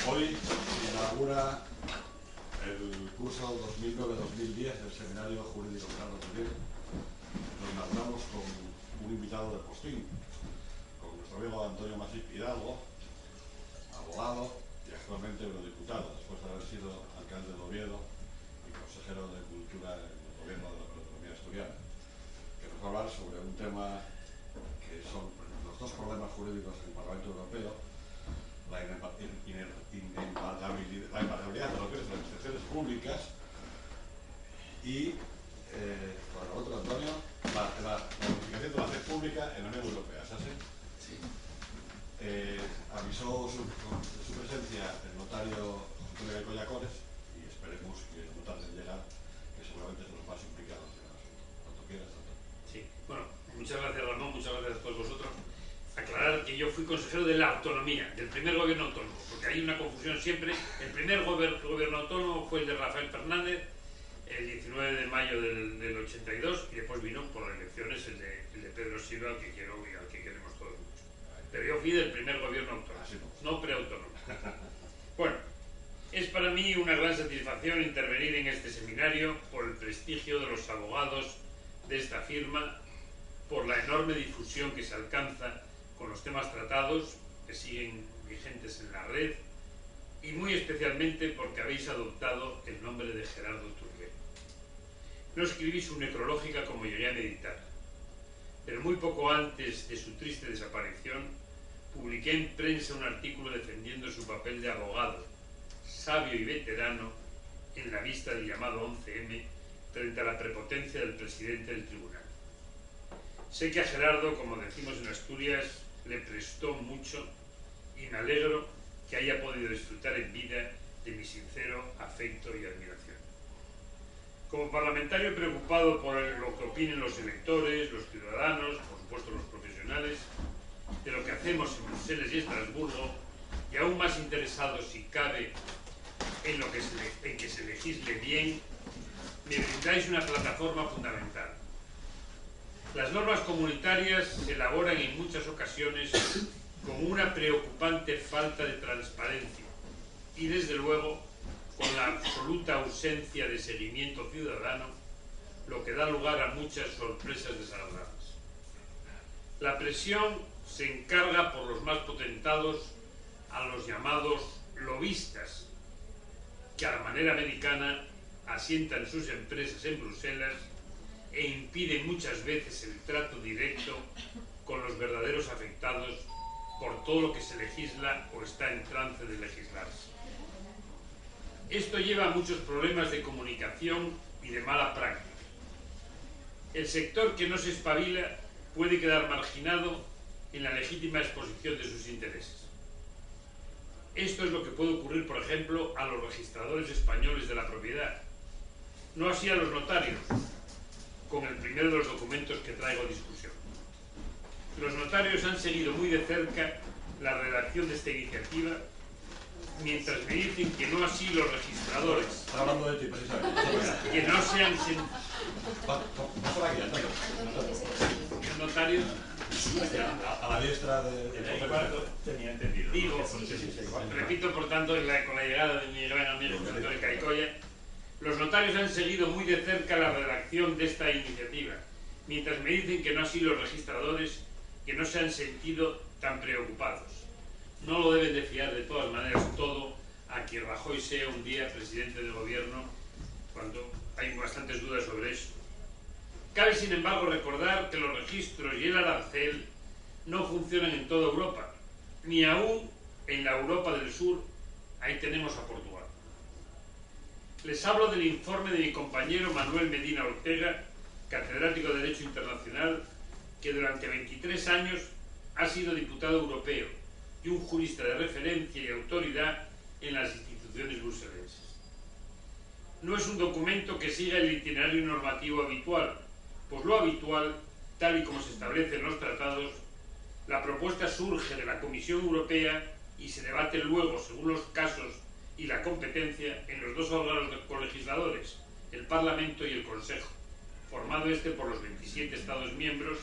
Hoy se inaugura el curso 2009-2010 del Seminario Jurídico Carlos Miguel. Lo inauguramos con un invitado de postín, con nuestro amigo Antonio Masip Hidalgo, abogado y actualmente eurodiputado, después de haber sido alcalde de Oviedo y consejero de Cultura en el gobierno de la autonomía asturiana, que nos va a hablar sobre un tema que son los dos problemas jurídicos del Parlamento Europeo: la inviolabilidad de lo que es las instituciones públicas y, por el otro, Antonio, la modificación de la fe pública en la Unión Europea. ¿Es así? Sí. Avisó su presencia el notario José Miguel Collacores y esperemos que no tarde en llegar, que seguramente es de los más implicados en el asunto. Cuanto quieras, Antonio. Sí, bueno, muchas gracias, Ramón, muchas gracias a todos vosotros. Aclarar que yo fui consejero de la autonomía, del primer gobierno autónomo, porque hay una confusión siempre. El primer gobierno autónomo fue el de Rafael Fernández, el 19 de mayo del 82, y después vino por elecciones el de Pedro Silva, al que quiero y al que queremos todos mucho. Pero yo fui del primer gobierno autónomo, no preautónomo. Bueno, es para mí una gran satisfacción intervenir en este seminario por el prestigio de los abogados de esta firma, por la enorme difusión que se alcanza con los temas tratados, que siguen vigentes en la red, y muy especialmente porque habéis adoptado el nombre de Gerardo Turguet. No escribí su necrológica como llegué a meditar, pero muy poco antes de su triste desaparición, publiqué en prensa un artículo defendiendo su papel de abogado, sabio y veterano, en la vista del llamado 11M, frente a la prepotencia del presidente del tribunal. Sé que a Gerardo, como decimos en Asturias, le prestó mucho y me alegro que haya podido disfrutar en vida de mi sincero afecto y admiración. Como parlamentario preocupado por lo que opinen los electores, los ciudadanos, por supuesto los profesionales, de lo que hacemos en Bruselas y Estrasburgo, y aún más interesado, si cabe, en que se legisle bien, me brindáis una plataforma fundamental. Las normas comunitarias se elaboran en muchas ocasiones con una preocupante falta de transparencia y, desde luego, con la absoluta ausencia de seguimiento ciudadano, lo que da lugar a muchas sorpresas desagradables. La presión se encarga por los más potentados a los llamados lobistas, que a la manera americana asientan sus empresas en Bruselas e impiden muchas veces el trato directo con los verdaderos afectados por todo lo que se legisla o está en trance de legislarse. Esto lleva a muchos problemas de comunicación y de mala práctica. El sector que no se espabila puede quedar marginado en la legítima exposición de sus intereses. Esto es lo que puede ocurrir, por ejemplo, a los registradores españoles de la propiedad. No así a los notarios, con el primero de los documentos que traigo a discusión. Los notarios han seguido muy de cerca la redacción de esta iniciativa, mientras me dicen que no así los registradores. Está hablando de ti, precisamente. Que no sean Paso aquí, Antonio. notarios. A la diestra del Tenía entendido. Digo, repito, por tanto, con la llegada de mi gran amigo Antonio Caicoya, los notarios han seguido muy de cerca la redacción de esta iniciativa, mientras me dicen que no así los registradores, que no se han sentido tan preocupados. No lo deben de fiar de todas maneras todo a que Rajoy sea un día presidente del gobierno, cuando hay bastantes dudas sobre eso. Cabe, sin embargo, recordar que los registros y el arancel no funcionan en toda Europa, ni aún en la Europa del Sur. Ahí tenemos a Portugal. Les hablo del informe de mi compañero Manuel Medina Ortega, catedrático de Derecho Internacional, que durante 23 años ha sido diputado europeo y un jurista de referencia y autoridad en las instituciones bruselenses. No es un documento que siga el itinerario normativo habitual, pues lo habitual, tal y como se establece en los tratados, la propuesta surge de la Comisión Europea y se debate luego, según los casos y la competencia, en los dos órganos colegisladores, el Parlamento y el Consejo, formado por los 27 Estados miembros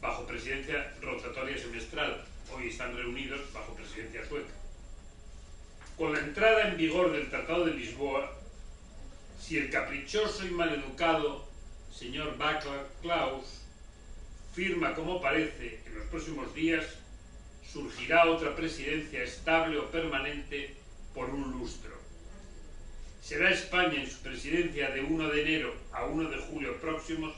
bajo presidencia rotatoria semestral. Hoy están reunidos bajo presidencia sueca. Con la entrada en vigor del Tratado de Lisboa, si el caprichoso y maleducado señor Václav Klaus firma como parece en los próximos días, surgirá otra presidencia estable o permanente por un lustro. Será España en su presidencia de 1 de enero a 1 de julio próximos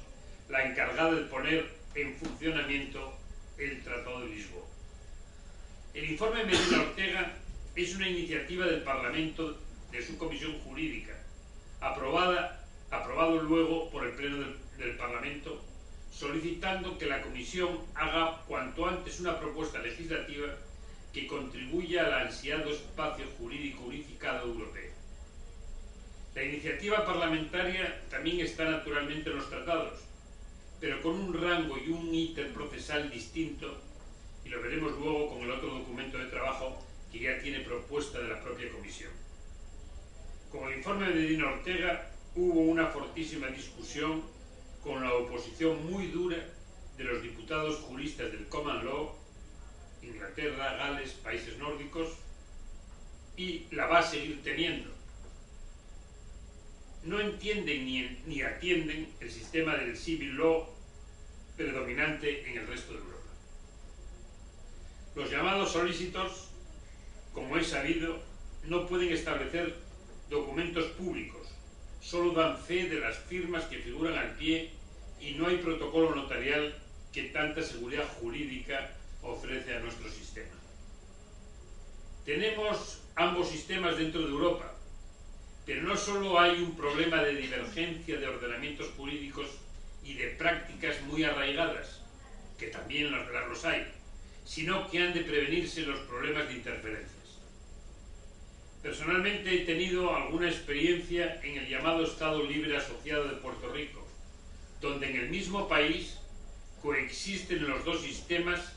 la encargada de poner en funcionamiento el Tratado de Lisboa. El informe Medina Ortega es una iniciativa del Parlamento de su Comisión Jurídica, aprobado luego por el Pleno del Parlamento, solicitando que la Comisión haga cuanto antes una propuesta legislativa que contribuya al ansiado espacio jurídico unificado europeo. La iniciativa parlamentaria también está naturalmente en los tratados, pero con un rango y un íter procesal distinto, y lo veremos luego con el otro documento de trabajo que ya tiene propuesta de la propia Comisión. Con el informe de Medina Ortega hubo una fortísima discusión con la oposición muy dura de los diputados juristas del Common Law, Inglaterra, Gales, países nórdicos, y la va a seguir teniendo. No entienden ni atienden el sistema del Civil Law predominante en el resto de Europa. Los llamados solicitors, como es sabido, no pueden establecer documentos públicos, solo dan fe de las firmas que figuran al pie y no hay protocolo notarial que tanta seguridad jurídica ofrece a nuestro sistema. Tenemos ambos sistemas dentro de Europa, pero no solo hay un problema de divergencia de ordenamientos jurídicos y de prácticas muy arraigadas, que también los hay, sino que han de prevenirse los problemas de interferencias. Personalmente he tenido alguna experiencia en el llamado Estado Libre Asociado de Puerto Rico, donde en el mismo país coexisten los dos sistemas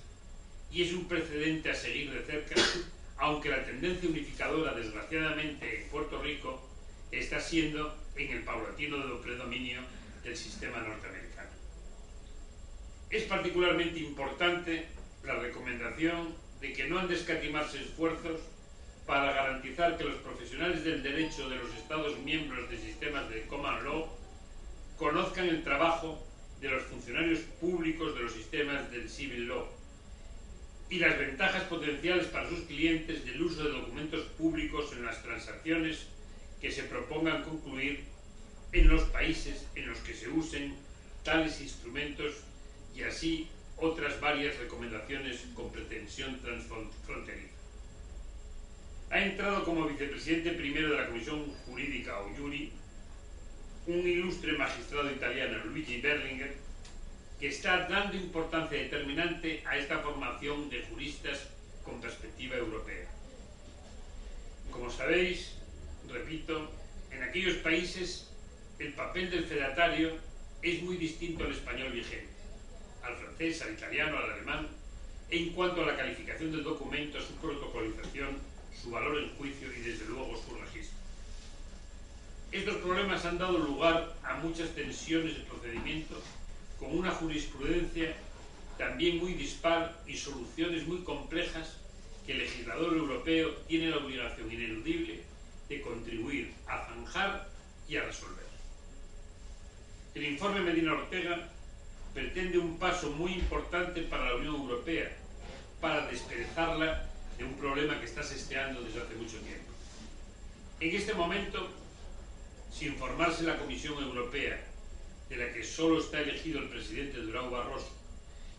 y es un precedente a seguir de cerca, aunque la tendencia unificadora, desgraciadamente, en Puerto Rico está siendo en el paulatino predominio del sistema norteamericano. Es particularmente importante la recomendación de que no han de escatimarse esfuerzos para garantizar que los profesionales del derecho de los Estados miembros de sistemas de Common Law conozcan el trabajo de los funcionarios públicos de los sistemas del Civil Law y las ventajas potenciales para sus clientes del uso de documentos públicos en las transacciones que se propongan concluir en los países en los que se usen tales instrumentos y así otras varias recomendaciones con pretensión transfronteriza. Ha entrado como vicepresidente primero de la Comisión Jurídica, o Juri, un ilustre magistrado italiano, Luigi Berlinguer, que está dando importancia determinante a esta formación de juristas con perspectiva europea. Como sabéis, repito, en aquellos países el papel del fedatario es muy distinto al español vigente, al francés, al italiano, al alemán, en cuanto a la calificación del documento, su protocolización, su valor en juicio y desde luego su registro. Estos problemas han dado lugar a muchas tensiones de procedimiento, con una jurisprudencia también muy dispar y soluciones muy complejas que el legislador europeo tiene la obligación ineludible de contribuir a zanjar y a resolver. El informe Medina Ortega pretende un paso muy importante para la Unión Europea, para desperezarla de un problema que está sesteando desde hace mucho tiempo. En este momento, sin formarse la Comisión Europea, de la que solo está elegido el presidente Durão Barroso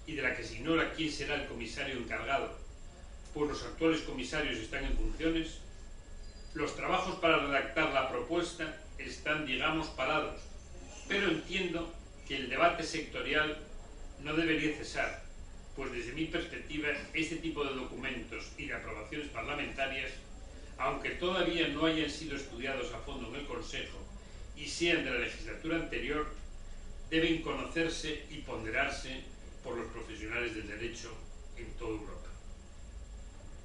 y de la que se ignora quién será el comisario encargado, pues los actuales comisarios están en funciones, los trabajos para redactar la propuesta están, digamos, parados, pero entiendo que el debate sectorial no debería cesar, pues desde mi perspectiva este tipo de documentos y de aprobaciones parlamentarias, aunque todavía no hayan sido estudiados a fondo en el Consejo y sean de la legislatura anterior, deben conocerse y ponderarse por los profesionales del derecho en toda Europa.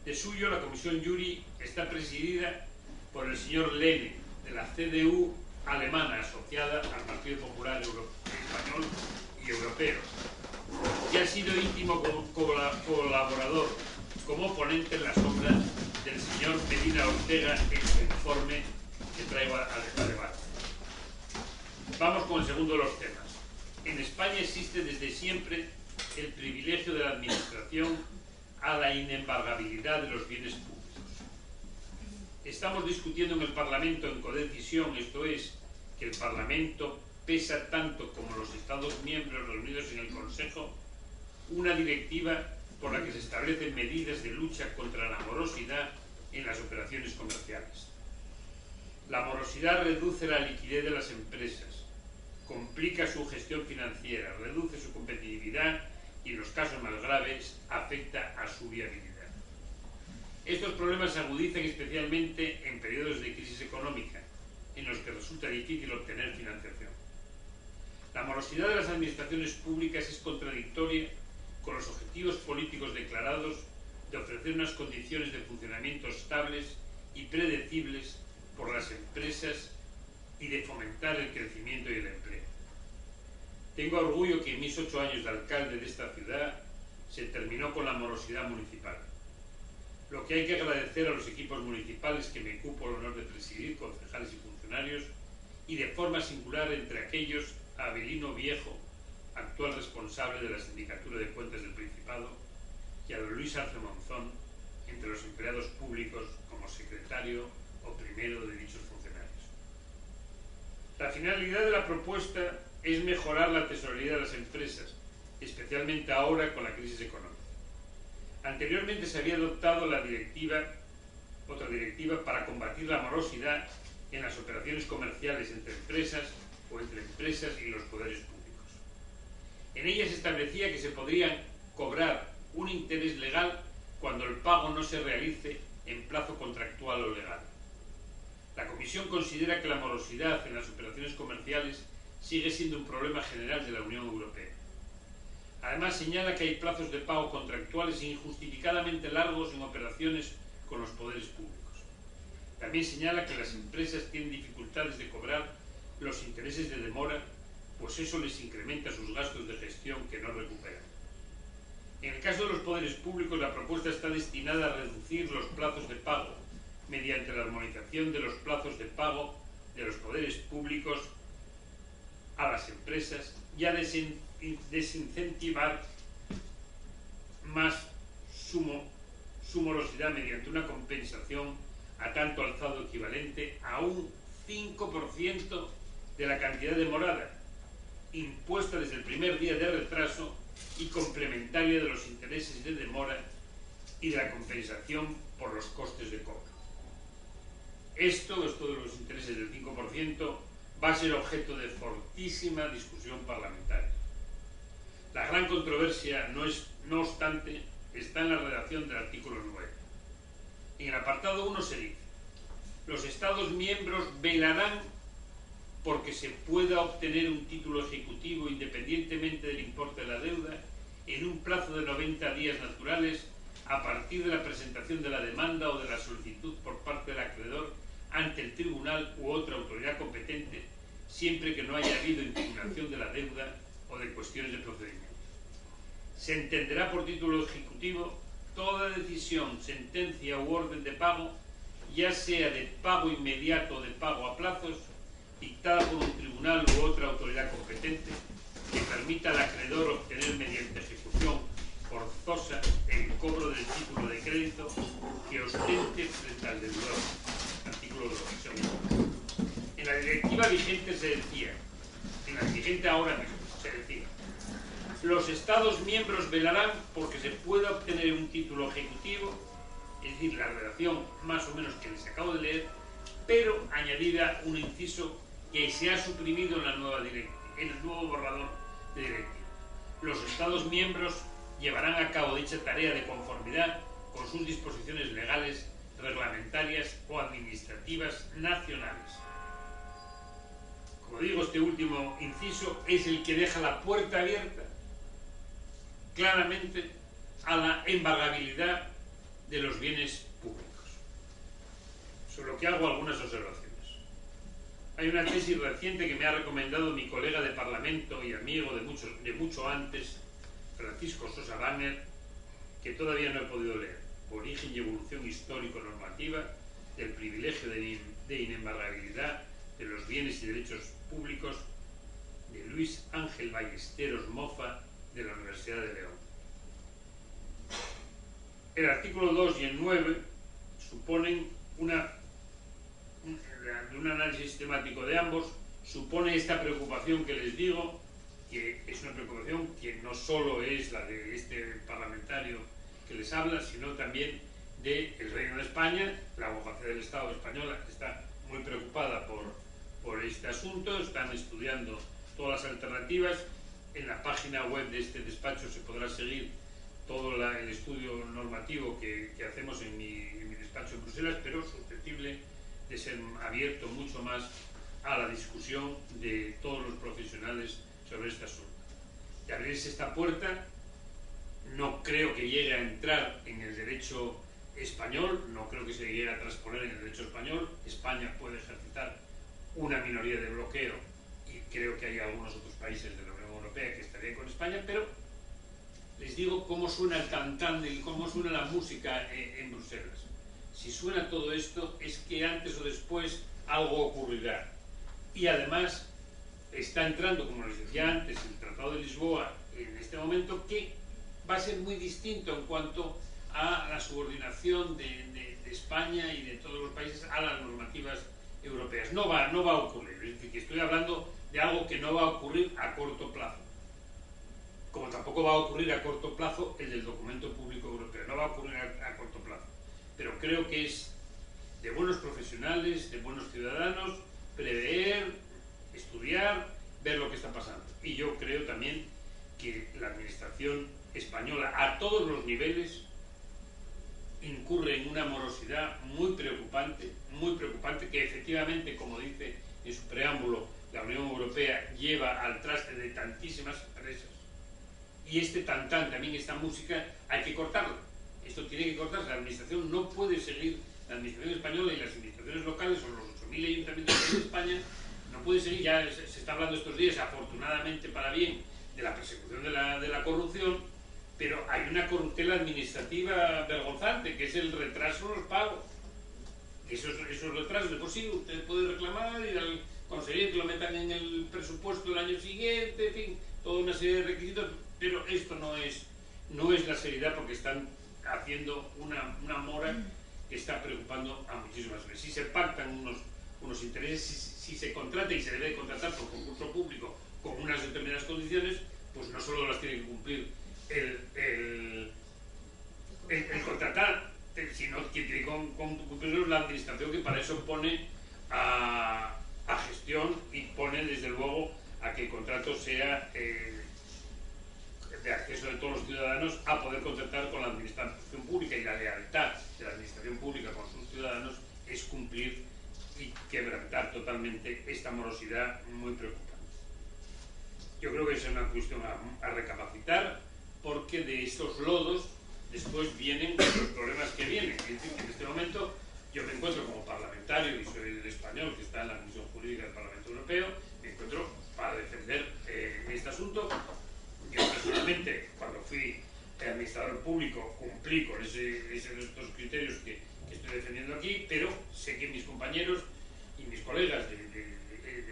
De suyo, la Comisión Juri está presidida por el señor Lehne, de la CDU alemana, asociada al Partido Popular Español y Europeo, que ha sido íntimo colaborador como ponente en la sombra del señor Medina Ortega en su informe que traigo al debate. Vamos con el segundo de los temas. En España existe desde siempre el privilegio de la administración a la inembargabilidad de los bienes públicos. Estamos discutiendo en el Parlamento en codecisión, esto es, que el Parlamento pesa tanto como los Estados miembros reunidos en el Consejo, una directiva por la que se establecen medidas de lucha contra la morosidad en las operaciones comerciales. La morosidad reduce la liquidez de las empresas, complica su gestión financiera, reduce su competitividad y en los casos más graves afecta a su viabilidad. Estos problemas se agudizan especialmente en periodos de crisis económica, en los que resulta difícil obtener financiación. La morosidad de las administraciones públicas es contradictoria con los objetivos políticos declarados de ofrecer unas condiciones de funcionamiento estables y predecibles por las empresas y de fomentar el crecimiento y el empleo. Tengo orgullo que en mis 8 años de alcalde de esta ciudad se terminó con la morosidad municipal. Lo que hay que agradecer a los equipos municipales que me cupo el honor de presidir, concejales y funcionarios, y de forma singular entre aquellos a Abelino Viejo, actual responsable de la Sindicatura de Cuentas del Principado, y a don Luis Arce Monzón, entre los empleados públicos como secretario o primero de dichos funcionarios. La finalidad de la propuesta es mejorar la tesorería de las empresas, especialmente ahora con la crisis económica. Anteriormente se había adoptado otra directiva para combatir la morosidad en las operaciones comerciales entre empresas o entre empresas y los poderes públicos. En ella se establecía que se podría cobrar un interés legal cuando el pago no se realice en plazo contractual o legal. La Comisión considera que la morosidad en las operaciones comerciales sigue siendo un problema general de la Unión Europea. Además, señala que hay plazos de pago contractuales injustificadamente largos en operaciones con los poderes públicos. También señala que las empresas tienen dificultades de cobrar los intereses de demora, pues eso les incrementa sus gastos de gestión que no recuperan. En el caso de los poderes públicos, la propuesta está destinada a reducir los plazos de pago mediante la armonización de los plazos de pago de los poderes públicos a las empresas y a desincentivar más su morosidad mediante una compensación a tanto alzado equivalente a un 5% de la cantidad demorada, impuesta desde el primer día de retraso y complementaria de los intereses de demora y de la compensación por los costes de cobro. Esto de los intereses del 5%, va a ser objeto de fortísima discusión parlamentaria. La gran controversia, no obstante, está en la redacción del artículo 9. En el apartado 1 se dice: los Estados miembros velarán porque se pueda obtener un título ejecutivo independientemente del importe de la deuda en un plazo de 90 días naturales a partir de la presentación de la demanda o de la solicitud por parte del acreedor ante el tribunal u otra autoridad competente, siempre que no haya habido impugnación de la deuda o de cuestiones de procedimiento. Se entenderá por título ejecutivo toda decisión, sentencia u orden de pago, ya sea de pago inmediato o de pago a plazos, dictada por un tribunal u otra autoridad competente, que permita al acreedor obtener mediante ejecución forzosa el cobro del título de crédito que ostente frente al deudor. Artículo 2. Segundo. En la directiva vigente se decía, en la vigente ahora mismo, se decía: los Estados miembros velarán porque se pueda obtener un título ejecutivo, es decir, la redacción más o menos que les acabo de leer, pero añadida un inciso que se ha suprimido en la nueva en el nuevo borrador de directiva. Los Estados miembros llevarán a cabo dicha tarea de conformidad con sus disposiciones legales, reglamentarias o administrativas nacionales. Como digo, este último inciso es el que deja la puerta abierta claramente a la embargabilidad de los bienes públicos. Sobre lo que hago algunas observaciones. Hay una tesis reciente que me ha recomendado mi colega de Parlamento y amigo de mucho antes, Francisco Sosa Wagner, que todavía no he podido leer. origen y evolución histórico-normativa del privilegio de inembargabilidad de los bienes y derechos públicos, de Luis Ángel Ballesteros Mofa, de la Universidad de León. El artículo 2 y el 9 suponen un análisis sistemático de ambos, supone esta preocupación que les digo, que es una preocupación que no solo es la de este parlamentario que les habla, sino también del Reino de España. La abogacía del Estado española está muy preocupada por este asunto, están estudiando todas las alternativas. En la página web de este despacho se podrá seguir todo el estudio normativo que hacemos en mi despacho en Bruselas, pero susceptible de ser abierto mucho más a la discusión de todos los profesionales sobre este asunto. De abrirse esta puerta, no creo que llegue a entrar en el derecho español, no creo que se llegue a transponer en el derecho español. España puede ejercitar una minoría de bloqueo y creo que hay algunos otros países de la Unión Europea que estarían con España, pero les digo cómo suena el cantante y cómo suena la música en Bruselas. Si suena todo esto, es que antes o después algo ocurrirá. Y además está entrando, como les decía antes, el Tratado de Lisboa en este momento, que va a ser muy distinto en cuanto a la subordinación de España y de todos los países a las normativas europeas. No va a ocurrir. Es decir, que estoy hablando de algo que no va a ocurrir a corto plazo. Como tampoco va a ocurrir a corto plazo el del documento público europeo. No va a ocurrir a corto plazo. Pero creo que es de buenos profesionales, de buenos ciudadanos, prever, estudiar, ver lo que está pasando. Y yo creo también que la administración española, a todos los niveles, incurre en una morosidad muy preocupante, que efectivamente, como dice en su preámbulo, la Unión Europea lleva al traste de tantísimas empresas. Y este tantán, también esta música, hay que cortarlo. Esto tiene que cortarse. La administración no puede seguir, la administración española y las administraciones locales, o los 8.000 ayuntamientos de España, no puede seguir. Ya se está hablando estos días, afortunadamente para bien, de la persecución de la corrupción, pero hay una corruptela administrativa vergonzante, que es el retraso en los pagos. Esos retrasos, de por sí, usted puede reclamar y al conseguir que lo metan en el presupuesto del año siguiente, en fin, toda una serie de requisitos, pero esto no es la seriedad, porque están haciendo una mora que está preocupando a muchísimas veces. Si se pactan unos intereses, si se contrata, y se debe contratar por concurso público con unas determinadas condiciones, pues no solo las tiene que cumplir el contratar, sino que tiene que cumplir la administración, que para eso pone a gestión y pone desde luego a que el contrato sea de acceso de todos los ciudadanos a poder contratar con la administración pública, y la lealtad de la administración pública con sus ciudadanos es cumplir y quebrantar totalmente esta morosidad muy preocupante. Yo creo que es una cuestión a recapacitar, porque de estos lodos después vienen los problemas que vienen. Es decir, que en este momento yo me encuentro como parlamentario, y soy el español que está en la Comisión Jurídica del Parlamento Europeo, me encuentro para defender este asunto. Yo personalmente, cuando fui administrador público, cumplí con estos criterios que estoy defendiendo aquí, pero sé que mis compañeros y mis colegas de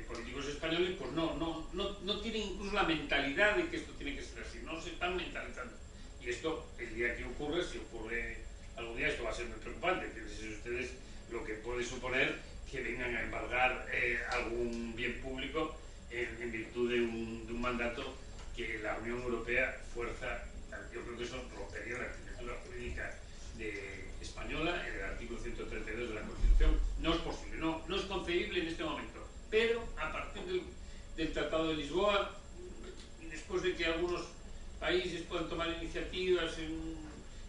políticos españoles pues no tienen incluso la mentalidad de que esto tiene que ser así, no se están mentalizando. Y esto, el día que ocurre, si ocurre algún día, esto va a ser muy preocupante. Fíjense ustedes lo que puede suponer que vengan a embargar algún bien público en virtud de un mandato que la Unión Europea fuerza. Yo creo que eso rompería la arquitectura jurídica española en el artículo 132 de la Constitución. No es posible, no es concebible en este momento. Pero a partir del Tratado de Lisboa, y después de que algunos países puedan tomar iniciativas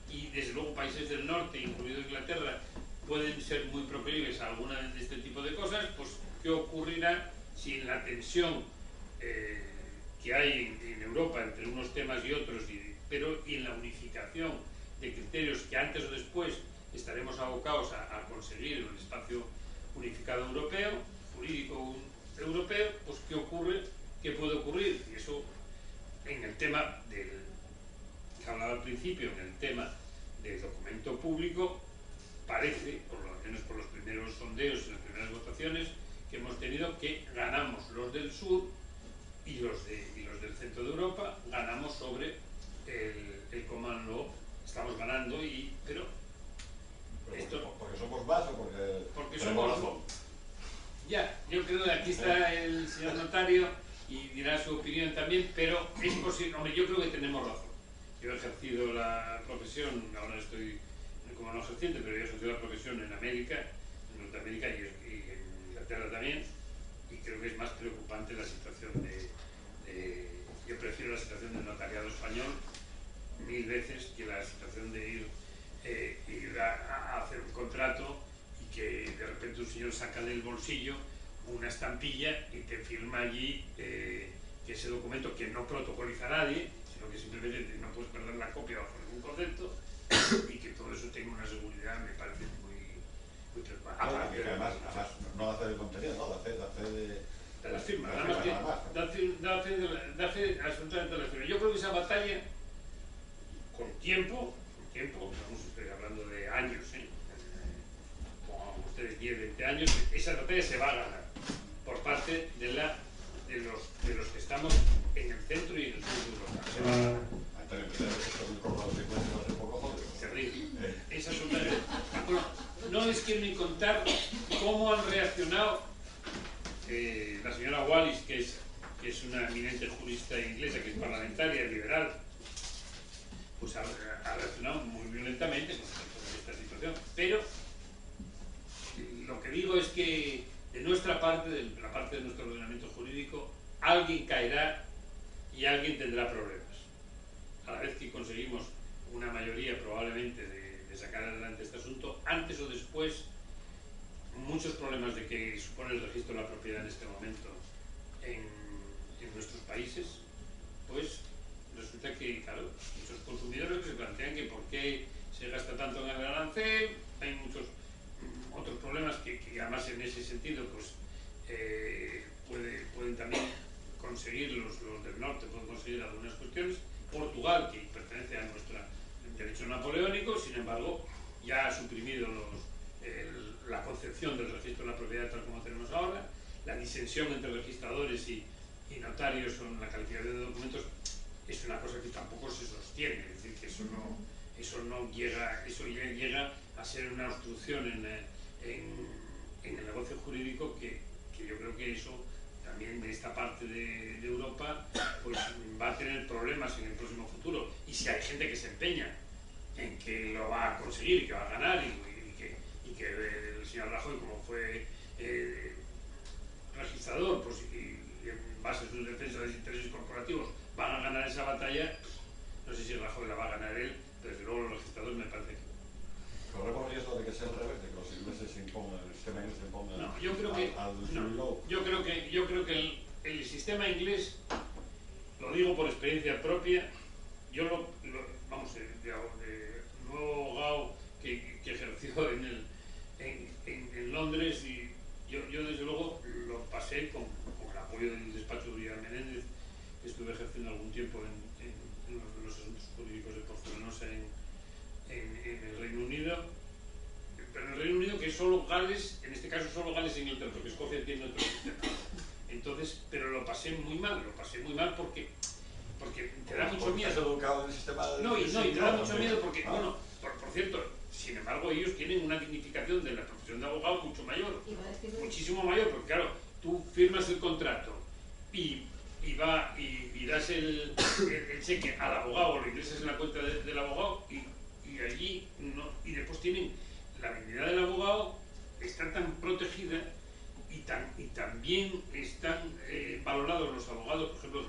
y desde luego países del norte, incluido Inglaterra, pueden ser muy proclives a alguna de este tipo de cosas, pues ¿qué ocurrirá si en la tensión que hay en Europa entre unos temas y otros, pero en la unificación de criterios que antes o después estaremos abocados a conseguir en un espacio unificado europeo, jurídico europeo, pues ¿qué ocurre? ¿Qué puede ocurrir? Y eso, en el tema que hablaba al principio, en el tema del documento público, parece, por lo menos por los primeros sondeos y las primeras votaciones que hemos tenido, que ganamos los del sur y los del centro de Europa, ganamos sobre el Common Law, estamos ganando, pero esto, porque somos más o porque somos razón. Ya, yo creo que aquí está el señor notario y dirá su opinión también, pero es posible, hombre, yo creo que tenemos razón. Yo he ejercido la profesión, ahora estoy como no ejerciente, pero yo he ejercido la profesión en América, en Norteamérica y en Inglaterra también, y creo que es más preocupante la situación yo prefiero la situación del notariado español 1000 veces que la situación de ir a hacer un contrato y que de repente un señor saca del bolsillo una estampilla y te firma allí que ese documento, que no protocoliza a nadie, sino que simplemente no puedes perder la copia bajo ningún concepto, y que todo eso tenga una seguridad, me parece muy preocupante. Que además no hace de contenido, ¿no? Da fe de las firmas, nada más que da fe absolutamente de las firmas. Yo creo que esa batalla, con tiempo, estoy hablando de años, como ustedes 10, 20 años, esa batalla se va a ganar por parte de los que estamos en el centro y en el sur de Europa. Se va a ganar. Terrible. Esa es una... Bueno, no les quiero ni contar cómo han reaccionado la señora Wallis, que es una eminente jurista inglesa, que es parlamentaria, liberal, pues ha reaccionado muy violentamente con esta situación. Pero lo que digo es que de nuestra parte, de la parte de nuestro ordenamiento jurídico, alguien caerá y alguien tendrá problemas. A la vez que conseguimos una mayoría probablemente de sacar adelante este asunto, antes o después, muchos problemas de que supone el registro de la propiedad en este momento en nuestros países, pues resulta que, claro, muchos consumidores que se plantean que por qué se gasta tanto en el arancel, hay muchos otros problemas que además en ese sentido pues pueden también conseguir los del norte, pueden conseguir algunas cuestiones. Portugal, que pertenece a nuestro derecho napoleónico, sin embargo, ya ha suprimido la concepción del registro de la propiedad tal como tenemos ahora. La disensión entre registradores y notarios con la calificación de documentos es una cosa que tampoco se sostiene, es decir, que eso llega a ser una obstrucción en el negocio jurídico que yo creo que eso también de esta parte de Europa pues va a tener problemas en el próximo futuro. Y si hay gente que se empeña en que lo va a conseguir y que va a ganar y que el señor Rajoy, como fue registrador, pues y en base a sus defensas de intereses corporativos van a ganar esa batalla, no sé si Rajoy la va a ganar él, pero desde luego los registradores me parece que ¿corremos el riesgo de que sea al revés, de que los ingleses se impongan, el sistema inglés se imponga no, yo creo que el sistema inglés, lo digo por experiencia propia, yo vamos, de nuevo abogado que ejerció en Londres, y yo desde luego lo pasé con el apoyo del despacho de Uribe Menéndez, que estuve ejerciendo algún tiempo en los asuntos jurídicos de Porcelanosa en el Reino Unido, pero en el Reino Unido, que es solo Gales, en este caso solo Gales e Inglaterra, porque Escocia tiene otro sistema. Entonces, pero lo pasé muy mal porque te da mucho miedo. Educado en el sistema y te da mucho miedo porque, bueno, por cierto, sin embargo, ellos tienen una dignificación de la profesión de abogado mucho mayor, muchísimo mayor, porque claro, tú firmas el contrato y das el cheque al abogado, o lo ingresas en la cuenta del abogado y allí no, y después tienen la dignidad del abogado, está tan protegida y también están valorados los abogados, por ejemplo,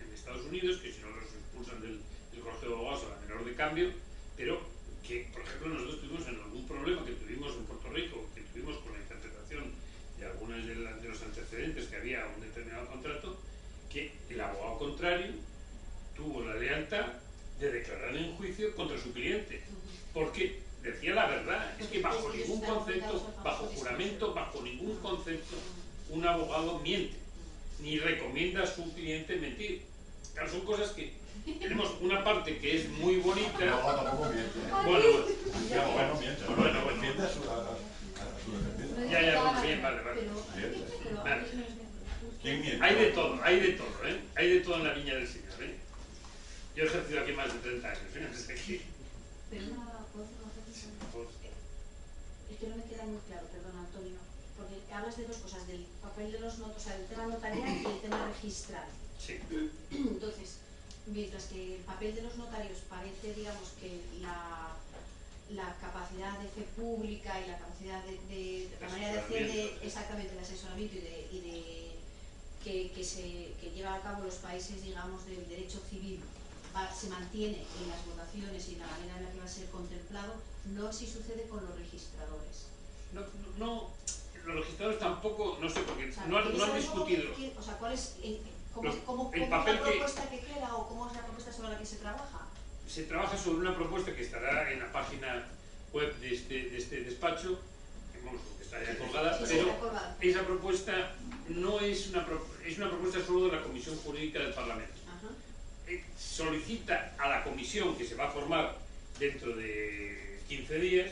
en Estados Unidos, que si no los expulsan del colegio de abogados a la menor de cambio, pero que, por ejemplo, nosotros tuvimos en algún problema que tuvimos en Puerto Rico, que tuvimos con la interpretación de algunos de los antecedentes que había a un determinado contrato, que el abogado contrario tuvo la lealtad de declarar en juicio contra su cliente, porque decía la verdad. Es que bajo ningún concepto, bajo juramento, bajo ningún concepto, un abogado miente, ni recomienda a su cliente mentir. Claro, son cosas que tenemos una parte que es muy bonita. No, tampoco miente. Bueno, Miente a su defensa. Ya, bien, vale. Vale. ¿Quién miente? Hay de todo, ¿eh? Hay de todo en la viña del Señor, ¿eh? Yo he ejercido aquí más de 30 años, ¿eh? Desde aquí. Pero ¿puedo hacer una pregunta? Es que no me queda muy claro, perdón, Antonio, porque hablas de dos cosas, del papel de los notos, o sea, del tema notarial y el tema registral. Sí. Entonces, mientras que el papel de los notarios parece, digamos, que la capacidad de fe pública y la capacidad de la manera de hacer exactamente el asesoramiento que lleva a cabo los países, digamos, del derecho civil se mantiene en las votaciones y en la manera en la que va a ser contemplado, no si sucede con los registradores. No, los registradores tampoco, no sé, porque O sea, no han discutido. O sea, ¿cuál es ¿cómo el es papel la propuesta que queda o cómo es la propuesta sobre la que se trabaja? Se trabaja sobre una propuesta que estará en la página web de este despacho, que está ya colgada, pero esa propuesta no es una propuesta solo de la Comisión Jurídica del Parlamento. Solicita a la comisión que se va a formar dentro de 15 días,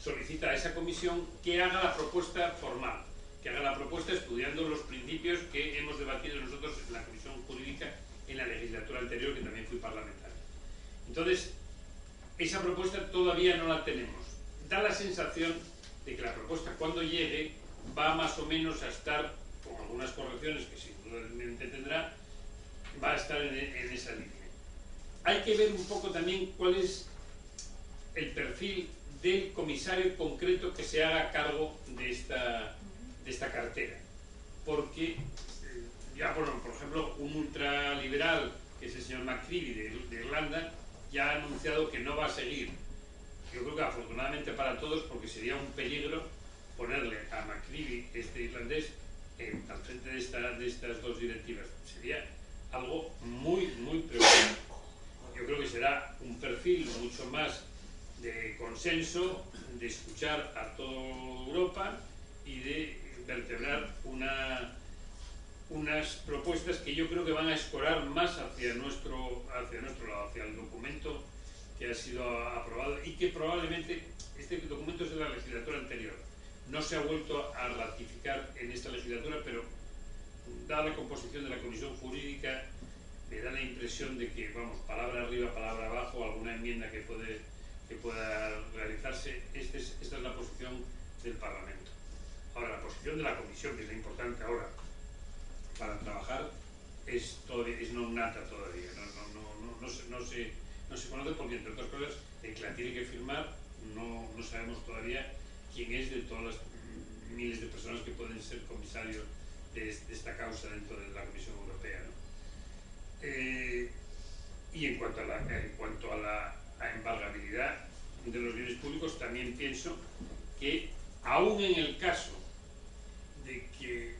solicita a esa comisión que haga la propuesta formal, que haga la propuesta estudiando los principios que hemos debatido nosotros en la Comisión Jurídica en la legislatura anterior, que también fui parlamentario. Entonces, esa propuesta todavía no la tenemos. Da la sensación de que la propuesta, cuando llegue, va más o menos a estar, con algunas correcciones que sin duda tendrá, va a estar en esa línea. Hay que ver un poco también cuál es el perfil del comisario concreto que se haga cargo de esta cartera. Porque ya, por ejemplo, un ultraliberal, que es el señor McCreevy de Irlanda, ya ha anunciado que no va a seguir. Yo creo que afortunadamente para todos, porque sería un peligro ponerle a McCreevy, este irlandés, al frente de estas dos directivas. Sería algo muy, muy preocupante. Yo creo que será un perfil mucho más de consenso, de escuchar a toda Europa y de vertebrar unas propuestas que yo creo que van a escorar más hacia nuestro lado, hacia el documento que ha sido aprobado y que probablemente este documento es de la legislatura anterior. No se ha vuelto a ratificar en esta legislatura, pero dada la composición de la Comisión Jurídica, me da la impresión de que, vamos, palabra arriba, palabra abajo, alguna enmienda que pueda realizarse, esta es la posición del Parlamento. Ahora, la posición de la Comisión, que es la importante ahora para trabajar, es non nata todavía, no se conoce porque, entre otras cosas, el que la tiene que firmar no sabemos todavía quién es de todas las miles de personas que pueden ser comisarios de esta causa dentro de la Comisión Europea, ¿no? Y en cuanto a la embargabilidad de los bienes públicos, también pienso que, aún en el caso de que,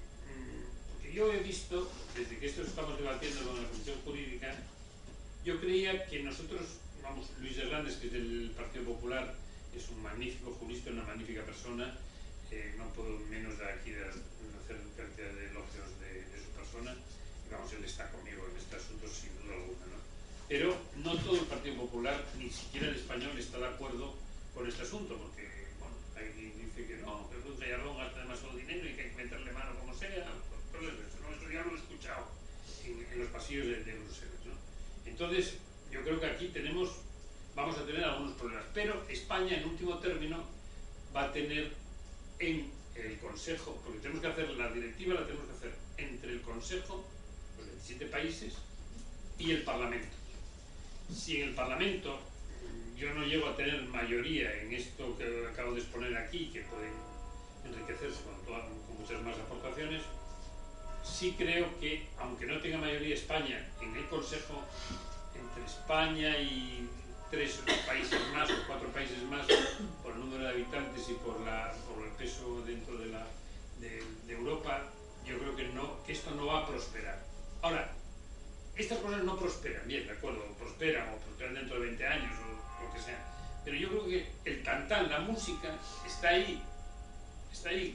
porque yo he visto, desde que esto estamos debatiendo con la Comisión Jurídica, yo creía que nosotros, vamos, Luis Hernández, que es del Partido Popular, es un magnífico jurista, una magnífica persona, no puedo menos de aquí de hacer cantidad de elogios de su persona, y vamos, él está conmigo en este asunto sin duda alguna, ¿no? Pero no todo el Partido Popular, ni siquiera el español, está de acuerdo con este asunto, porque, bueno, ahí dice que no, que Cruz Gallardón gasta demasiado dinero y que hay que meterle mano como sea, pues eso ya lo he escuchado en los pasillos de Bruselas, ¿no? Entonces, yo creo que aquí vamos a tener algunos problemas, pero España, en último término, va a tener en el Consejo, porque tenemos que hacer la directiva, la tenemos que hacer entre el Consejo, los 27 países, y el Parlamento. Si en el Parlamento yo no llego a tener mayoría en esto que acabo de exponer aquí, que pueden enriquecerse con muchas más aportaciones, sí creo que, aunque no tenga mayoría España en el Consejo, entre España y 3 países más o 4 países más, por el número de habitantes y por el peso dentro de Europa, yo creo que esto no va a prosperar. Ahora, estas cosas no prosperan, bien, de acuerdo, prosperan dentro de 20 años o lo que sea, pero yo creo que el cantán, la música, está ahí,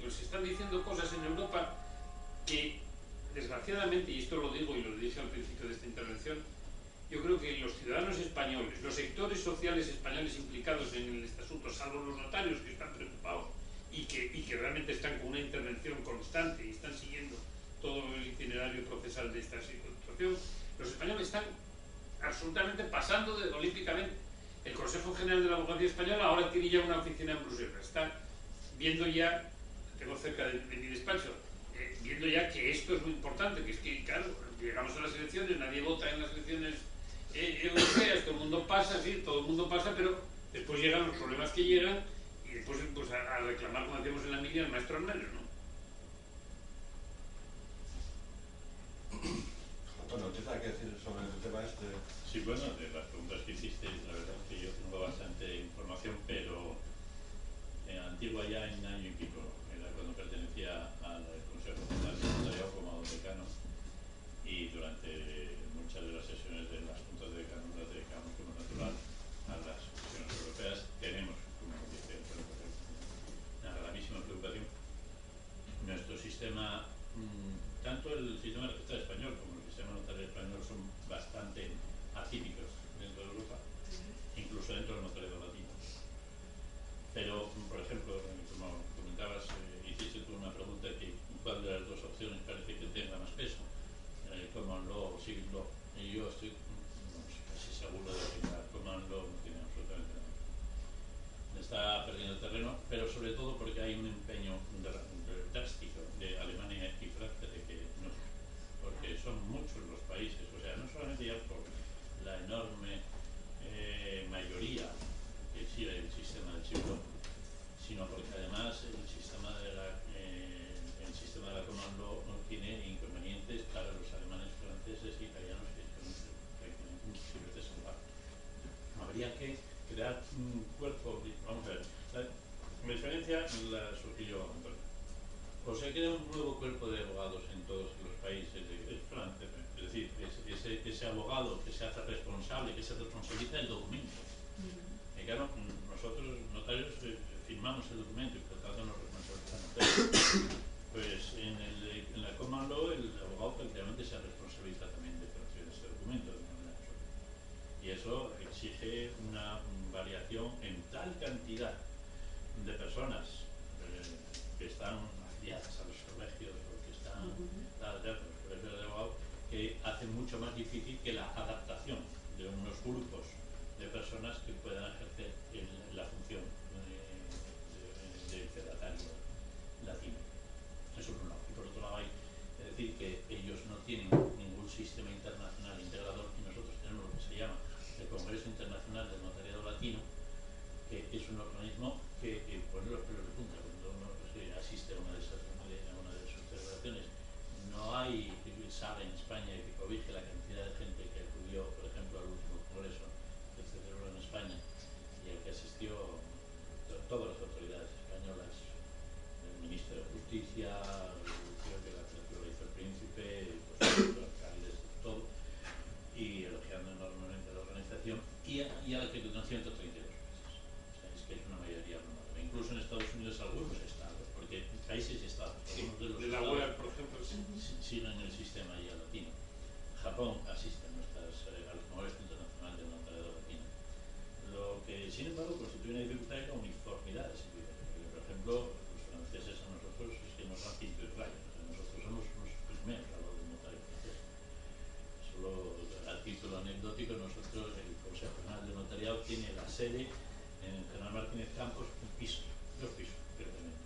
pues se están diciendo cosas en Europa que desgraciadamente, y esto lo digo y lo dije al principio de esta intervención, yo creo que los ciudadanos españoles, los sectores sociales españoles implicados en este asunto, salvo los notarios que están preocupados y que realmente están con una intervención constante y están siguiendo todo el itinerario procesal de esta situación, los españoles están absolutamente pasando olímpicamente. El Consejo General de la Abogacía Española ahora tiene ya una oficina en Bruselas, está viendo ya, tengo cerca de mi despacho, viendo ya que esto es muy importante, que es que, claro, llegamos a las elecciones, nadie vota en las elecciones europeas, todo el mundo pasa, sí, todo el mundo pasa, pero después llegan los problemas que llegan y después pues, a reclamar, como decíamos en la media, el maestro al menos, ¿no? Antonio, ¿tienes algo que decir sobre el tema este? Sí, bueno, de las preguntas que hiciste, la verdad es que yo tengo bastante información, pero antigua ya en año y pico, era cuando pertenecía al Consejo General de Notariado como decano, y durante muchas de las sesiones de las juntas de decano las dedicamos como natural a las sesiones europeas. Tenemos, como dice, una gravísima preocupación. Nuestro sistema, tanto el sistema registral español como el sistema notario español son bastante atípicos dentro de Europa, incluso dentro del notariado latino. Pero, por ejemplo, como comentabas, hiciste tú una pregunta que cuál de las dos opciones parece que tenga más peso, Common Law o Civil Law. Y yo estoy casi seguro de que la Common Law no tiene absolutamente nada. Está perdiendo terreno, pero sobre todo porque hay un empeño drástico de Alemania y Francia de que no, porque son muchos los países, o sea, no solamente ya por la enorme mayoría que exige el sistema del Civil Law, sino porque además el sistema de la Common Law no tiene inconvenientes para los alemanes, franceses, italianos que sirve de salvar. Habría que crear un cuerpo, vamos a ver, la diferencia la surgió Antonio. O se crea un nuevo cuerpo de abogados en todos los países de Francia, es decir, ese abogado que se hace responsable, que se responsabiliza del documento. Y claro, nosotros notarios firmamos el documento y por tanto nos responsabilizamos. Pues en la Common Law el abogado prácticamente se responsabiliza también de ese documento de manera absoluta. Y eso exige una variación en tal cantidad de personas que están afiliadas a los colegios o que están afiliadas a los colegios de abogados, que hace mucho más difícil que la adaptación de unos grupos de personas que puedan ejercer la función de fedatario latino. Eso por un lado. Y por otro lado hay que decir que ellos no tienen ningún sistema internacional integrador y nosotros tenemos lo que se llama el Congreso Internacional del Notariado Latino, que es un organismo que pone los pelos de punta cuando uno asiste a una de sus celebraciones. No hay sala en España que cobije la cantidad de gente que acudió, por ejemplo, al último congreso que se celebró en España y al que asistió todas las autoridades españolas, el ministro de Justicia, creo que la apertura hizo el príncipe, los alcaldes, todo, y elogiando enormemente la organización y a la que donó 132 países. O sea, es que es una mayoría enorme. Incluso en Estados Unidos algunos estados, porque países y estados, de la web, por ejemplo, siguen en el sistema ya latino. Japón asiste al Congreso Internacional del Notariado Latino. Lo que, sin embargo, constituye una dificultad en la uniformidad de ese criterio. Porque, por ejemplo, los franceses a nosotros es que nos dan pinto y raya. O sea, nosotros somos los primeros a lo del notario francés. Solo a título anecdótico, nosotros, el Consejo General de Notariado tiene la sede en General Martínez Campos, un piso, 2 pisos, prácticamente.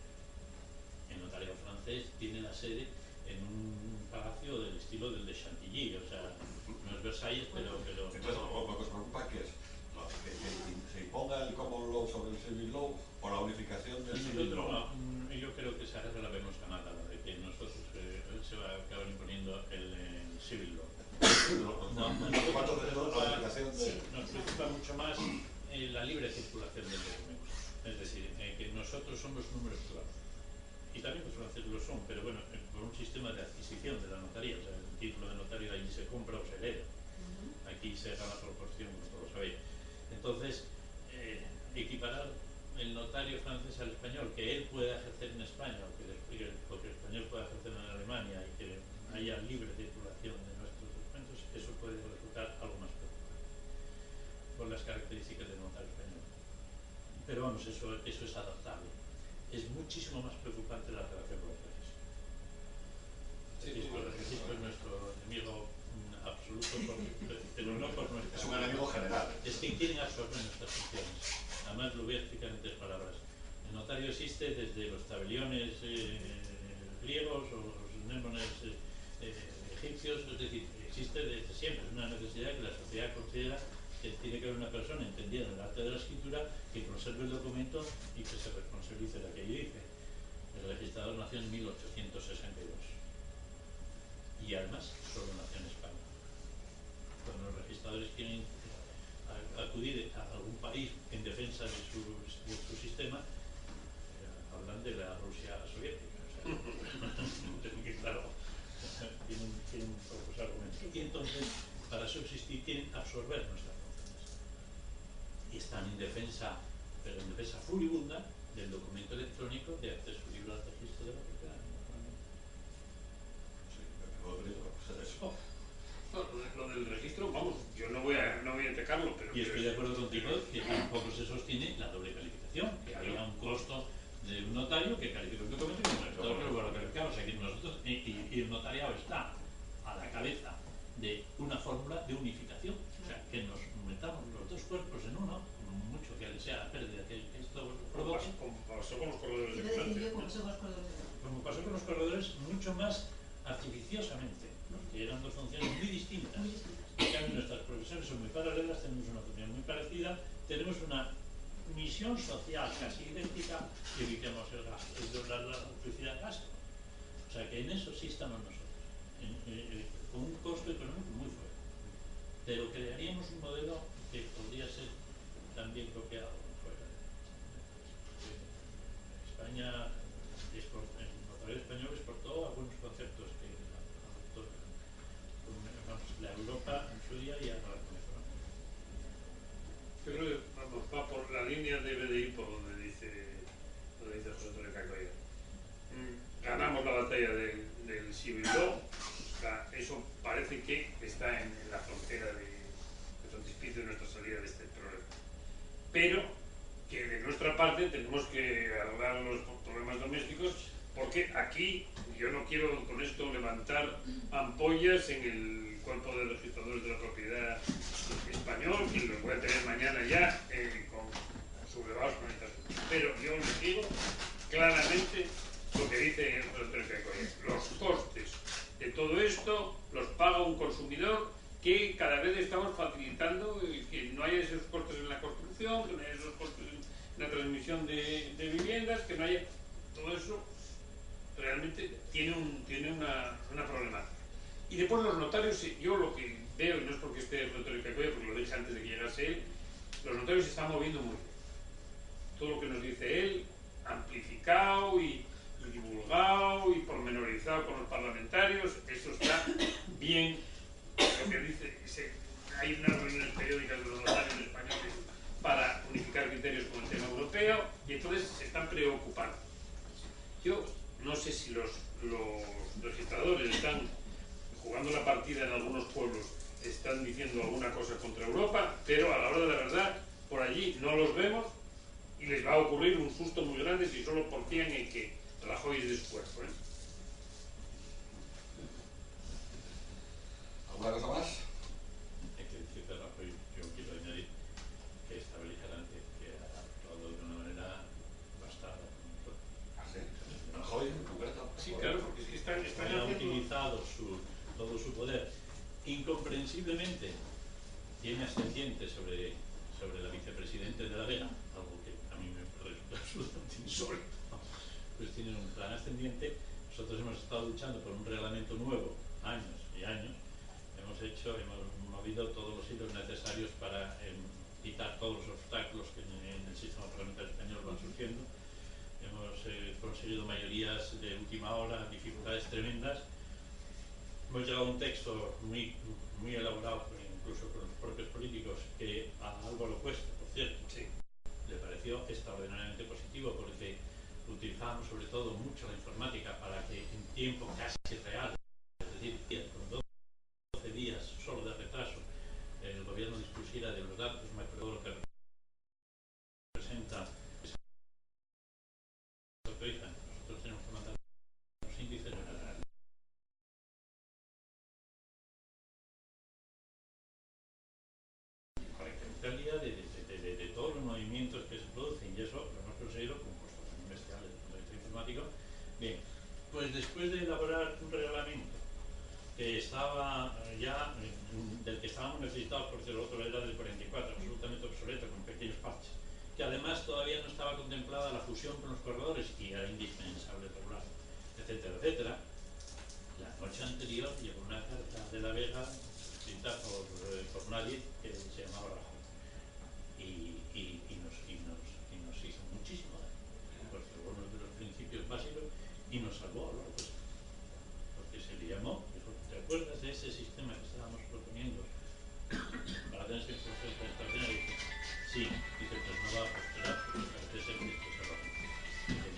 El notario francés tiene la sede en un palacio del estilo del de Chantilly, o sea, no es Versalles, pero... Entonces, lo que os preocupa que es que se imponga el Common Law sobre el Civil Law o la unificación del Civil Law. Yo creo que esa regla la vemos ganada, la de que nosotros se va a acabar imponiendo el Civil Law. Nos preocupa mucho más la libre circulación del documento, es decir, que nosotros somos números claros. Y también los franceses lo son, pero bueno, por un sistema de adquisición de la notaría, o sea, el título de notario allí se compra o se hereda. Aquí se gana proporción, como todos sabéis. Entonces, equiparar el notario francés al español, que él pueda ejercer en España, o que el español pueda ejercer en Alemania, y que haya eso es adaptable. Es muchísimo más preocupante la relación con el registro. El registro es nuestro enemigo absoluto, pero no por nuestra. Es un enemigo general. Es que quieren absorber nuestras funciones. Además, lo voy a explicar en 3 palabras. El notario existe desde los tabeliones griegos o los némones egipcios, es decir, existe desde siempre. Es una necesidad que la sociedad considera que tiene que haber una persona entendida en el arte de la escritura que conserve el documento y que se responsabilice de aquello dice. El registrador nació en 1862 y además solo nació en España. Cuando los registradores quieren acudir a algún país en defensa de su sistema, hablan de la Rusia soviética. O sea, claro, tienen pocos argumentos. Y entonces, para subsistir, quieren absorber nuestras funciones. Y están en defensa, pero en defensa furibunda del documento electrónico de acceso libre al registro de la propiedad. Sí, pero eso. Lo del registro, vamos, yo no voy a atacarlo, pero... Y estoy de acuerdo contigo que tampoco se sostiene la doble calificación, que había un costo de un notario que calificó el documento y un registrador que lo calificaba. O sea que nosotros, y el notariado está a la cabeza de una fórmula de unificación. O sea, que nos metamos los dos cuerpos en uno, mucho que sea la pérdida que esto provoque. Como pasó con los corredores de Quiero decir yo, implantes. como pasó con los corredores. Como pasó con los corredores, mucho más artificiosamente, ¿no? Que eran dos funciones muy distintas. Muy distintas. En cambio, nuestras profesiones son muy paralelas, tenemos una función muy parecida, tenemos una misión social casi idéntica y evitemos el gasto, la duplicidad de gasto. O sea que en eso sí estamos nosotros, con un costo económico muy fuerte. Pero crearíamos un modelo que podría ser también copiado fuera. España, el notario español exportó algunos conceptos que adoptó la Europa en su día y ahora la Venezuela. Yo creo que va por la línea, debe de ir por donde dice José Antonio Cacoya. Ganamos la batalla del civil law, eso parece que está en la frontera de frontispicio de nuestra salida de este problema. Pero que de nuestra parte tenemos que arreglar los problemas domésticos, porque aquí yo no quiero con esto levantar ampollas en el cuerpo de registradores de la propiedad español, que lo voy a tener mañana ya con sublevados con estas cosas. Pero yo les digo claramente lo que dice el profesor Cacoya. Los costes de todo esto los paga un consumidor que cada vez estamos facilitando que no haya esos costes en la construcción, que no haya esos costes en la transmisión de viviendas, que no haya... Todo eso realmente tiene una problemática. Y después los notarios, yo lo que veo, y no es porque esté el notario Cacoya, porque lo dije antes de que llegase él, los notarios se están moviendo muy bien. Todo lo que nos dice él, amplificado y divulgado y pormenorizado con los parlamentarios, eso está bien. Lo que dice, hay unas reuniones periódicas de los notarios españoles para unificar criterios con el tema europeo y entonces se están preocupando. Yo no sé si los registradores están jugando la partida en algunos pueblos, están diciendo alguna cosa contra Europa, pero a la hora de la verdad, por allí no los vemos y les va a ocurrir un susto muy grande si solo confían en que Rajoy es de su cuerpo. ¿Alguna cosa más? Hay que decir que Rajoy, yo quiero añadir que está beligerante, que ha actuado de una manera bastada. ¿Ah, sí? ¿Rajoy en concreto? Sí, claro, porque es que están Ha haciendo... utilizado todo su poder incomprensiblemente, tiene ascendiente sobre la vicepresidente de la Vega, algo que a mí me resulta absolutamente insólito. Pues tienen un plan ascendiente. Nosotros hemos estado luchando por un reglamento nuevo años y años. Hemos movido todos los hilos necesarios para quitar todos los obstáculos que en el sistema parlamentario español van surgiendo. Hemos conseguido mayorías de última hora, dificultades tremendas. Hemos llegado a un texto muy elaborado, incluso con los propios políticos, que a Álvaro Cuesta, por cierto, Sí. le pareció extraordinariamente positivo porque utilizamos sobre todo mucho la informática para que en tiempo casi real, es decir, con 12 días solo de retraso, el gobierno dispusiera de los datos macro, lo que representa Pues después de elaborar un reglamento que estaba ya, del que estábamos necesitados, porque el otro era del 44, absolutamente obsoleto, con pequeños parches, que además todavía no estaba contemplada la fusión con los corredores y era indispensable regular, etcétera, etcétera. La noche anterior llegó una carta de La Vega escrita por nadie que se llamaba Rajoy y nos hizo muchísimo daño, porque fue uno de los principios básicos y nos salvó a lo largo, porque se le llamó, dijo, ¿te acuerdas de ese sistema que estábamos proponiendo para tener esta información extraordinaria? Sí, dice, pues no va a prosperar porque parece ser que esto es error.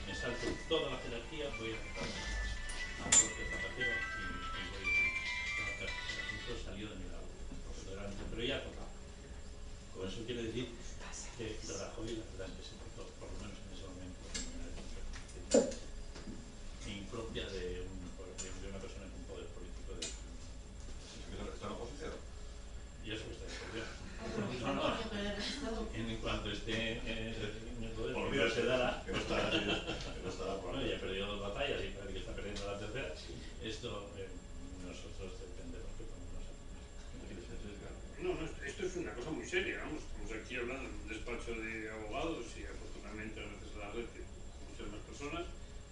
Me salto toda la jerarquía, voy a tratar a Jorge Zapatero y voy a tratar. El asunto salió de mi lado, pero ya tocaba. Con eso quiere decir que Rajoy, la verdad es que se portó, por lo menos en ese momento, de manera impropia de una persona con poder político de... ¿Está en oposición? Y eso está en gobierno. En cuanto esté en el poder, Olvídate, se dará. que no estará por Bueno, ya ha perdido 2 batallas y parece que está perdiendo la tercera. Esto nosotros dependemos que ponemos No, esto es una cosa muy seria, vamos, estamos aquí hablando en un despacho de abogados y afortunadamente gracias a la red de muchas más personas,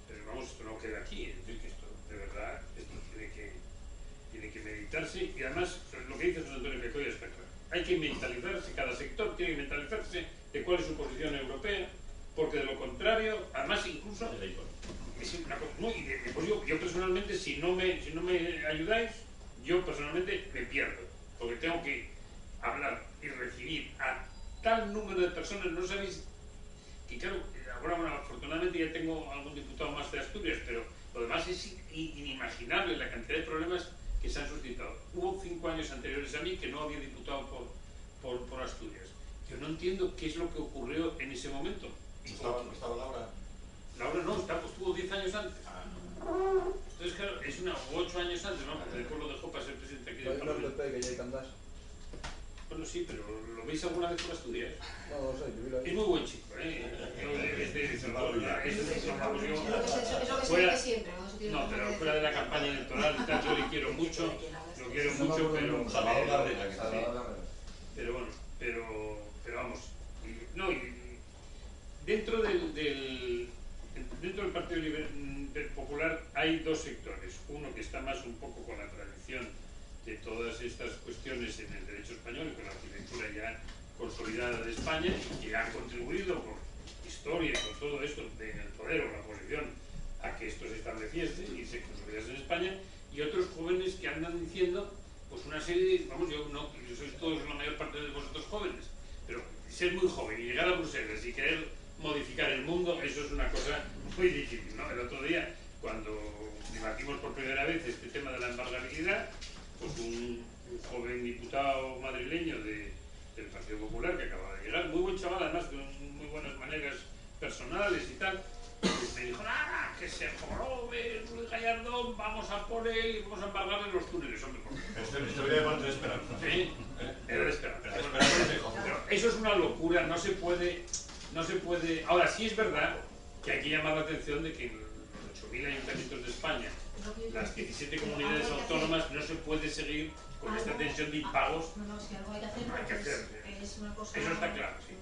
pero vamos, esto no queda aquí, es decir, que esto, de verdad, esto tiene que meditarse y además, lo que dice José Antonio Pecoya está claro, hay que mentalizarse, cada sector tiene que mentalizarse de cuál es su posición europea, porque de lo contrario, además incluso, es una cosa, no, y pues yo personalmente, si no me ayudáis, yo personalmente me pierdo, porque tengo que hablar y recibir a tal número de personas, no sabéis, que claro, ahora bueno, afortunadamente ya tengo algún diputado más de Asturias, pero lo demás es inimaginable la cantidad de problemas que se han suscitado. Hubo 5 años anteriores a mí que no había diputado por Asturias. Yo no entiendo qué es lo que ocurrió en ese momento. ¿No estaba Laura? Laura no, estuvo 10 años antes. Entonces, claro, es 8 años antes, ¿no? Porque después lo dejó para ser presidente aquí del Parlamento. Bueno, sí, pero ¿lo veis alguna vez por Asturias? No lo sé, yo vi la... Es muy buen chico, ¿eh? No, pero fuera de la campaña electoral y tal, yo le quiero mucho, pero... Salvador Garriga, que está sí. Pero bueno, pero vamos, dentro del Partido Popular hay 2 sectores, uno que está más un poco con la tradición de todas estas cuestiones en el derecho español, con la arquitectura ya consolidada de España, y que han contribuido con historia y con todo esto en el poder o la posición a que esto se estableciese y se consolidase en España, y otros jóvenes que andan diciendo pues una serie de, vamos, yo sois todos la mayor parte de vosotros jóvenes, pero ser muy joven y llegar a Bruselas y querer modificar el mundo, eso es una cosa muy difícil, ¿no? El otro día, cuando debatimos por primera vez este tema de la embargabilidad, pues un joven diputado madrileño del Partido Popular que acaba de llegar, muy buen chaval, además con muy buenas maneras personales y tal, pues me dijo, que se jorobe Luis Gallardón, vamos a por él y vamos a embargarle los túneles, hombre, por favor. Esto viene de parte de Esperanza. Sí, era de Esperanza. Pero eso es una locura, no se puede... Ahora, sí es verdad que hay que llamar la atención de que en los 8.000 ayuntamientos de España, las 17 comunidades autónomas, no se puede seguir con esta tensión de impagos. No, si algo hay que hacer, hay que hacer. Es una cosa... Eso está claro, sí.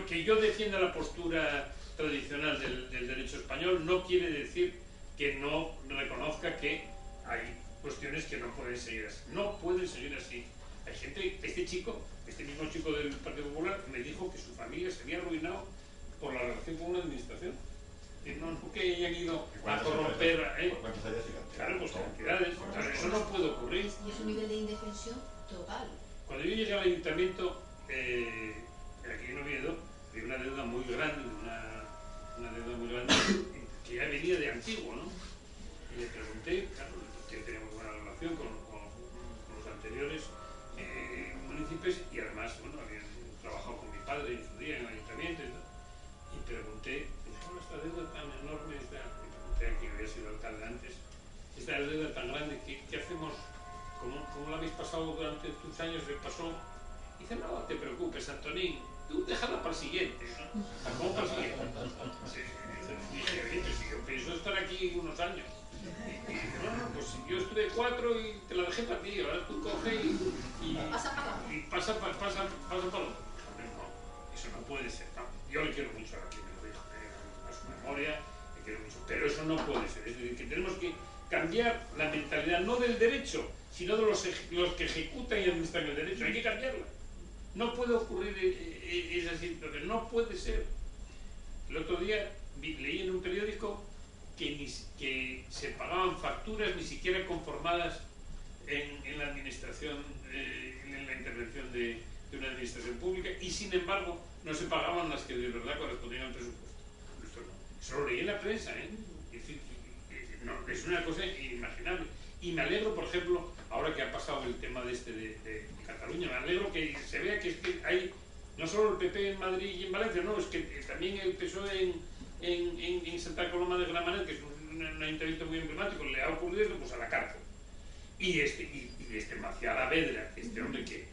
Que yo defienda la postura tradicional del derecho español no quiere decir que no reconozca que hay cuestiones que no pueden seguir así. No pueden seguir así. Hay gente, este mismo chico del Partido Popular, me dijo que su familia se había arruinado por la relación con una administración. No que hayan ido a corromper... Claro, pues cantidades. Claro, eso no puede ocurrir. Y es un nivel de indefensión total. Cuando yo llegué al ayuntamiento, aquí en Oviedo, había una deuda muy grande, que ya venía de antiguo, ¿no? Y le pregunté, claro, que teníamos buena relación con los anteriores municipios y además, bueno, habían trabajado con mi padre en su día en el ayuntamiento y pregunté, esta deuda tan enorme, y pregunté a quien había sido alcalde antes, esta deuda tan grande, ¿qué hacemos? ¿Cómo la habéis pasado durante tus años? ¿Qué pasó? Y dice, no te preocupes, Antonín, tú déjala para el siguiente, ¿no? ¿Cómo para el siguiente? Dije, oye, si yo pienso estar aquí unos años. pues yo estuve 4 y te la dejé para ti, ahora tú coge y pasa para lo otro. No, eso no puede ser. No. Yo le quiero mucho a quien me lo dijo, a su memoria, le quiero mucho, pero eso no puede ser. Es decir, que tenemos que cambiar la mentalidad, no del derecho, sino de los que ejecutan y administran el derecho. Hay que cambiarla. No puede ocurrir esa situación, no puede ser. El otro día leí en un periódico que se pagaban facturas ni siquiera conformadas en la administración, en la intervención de una administración pública, y sin embargo no se pagaban las que de verdad correspondían al presupuesto. Eso lo leí en la prensa, ¿eh? Es decir, no, es una cosa inimaginable. Y me alegro, por ejemplo, ahora que ha pasado el tema de Cataluña, me alegro que se vea que hay no solo el PP en Madrid y en Valencia, no, es que también el PSOE en Santa Coloma de Gramenet, que es un ayuntamiento muy emblemático, le ha ocurrido eso, pues a la cárcel. Y Macià Alavedra, este hombre que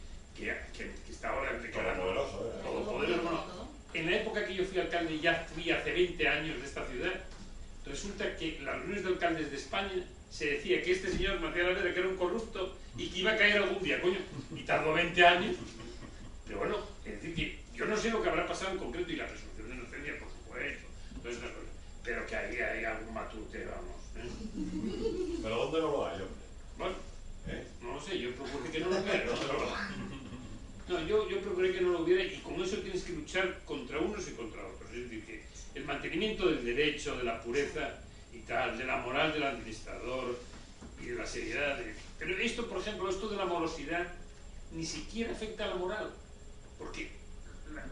está ahora todopoderoso, bueno, en la época que yo fui alcalde, ya fui hace 20 años de esta ciudad, resulta que en las reuniones de alcaldes de España se decía que este señor Macià Alavedra, que era un corrupto y que iba a caer algún día, coño, y tardó 20 años. Pero bueno, es decir, que yo no sé lo que habrá pasado en concreto, y la presunción de inocencia, por supuesto, todas esas cosas, pero que ahí hay algún matute, vamos. ¿Pero dónde no lo hay, hombre? Bueno, no lo sé, yo procuré que no lo hubiera. No, yo procuré que no lo hubiera, y con eso tienes que luchar contra unos y contra otros. Es decir, que el mantenimiento del derecho, de la pureza y tal, de la moral del administrador y de la seriedad. Pero esto, por ejemplo, esto de la morosidad, ni siquiera afecta a la moral. Porque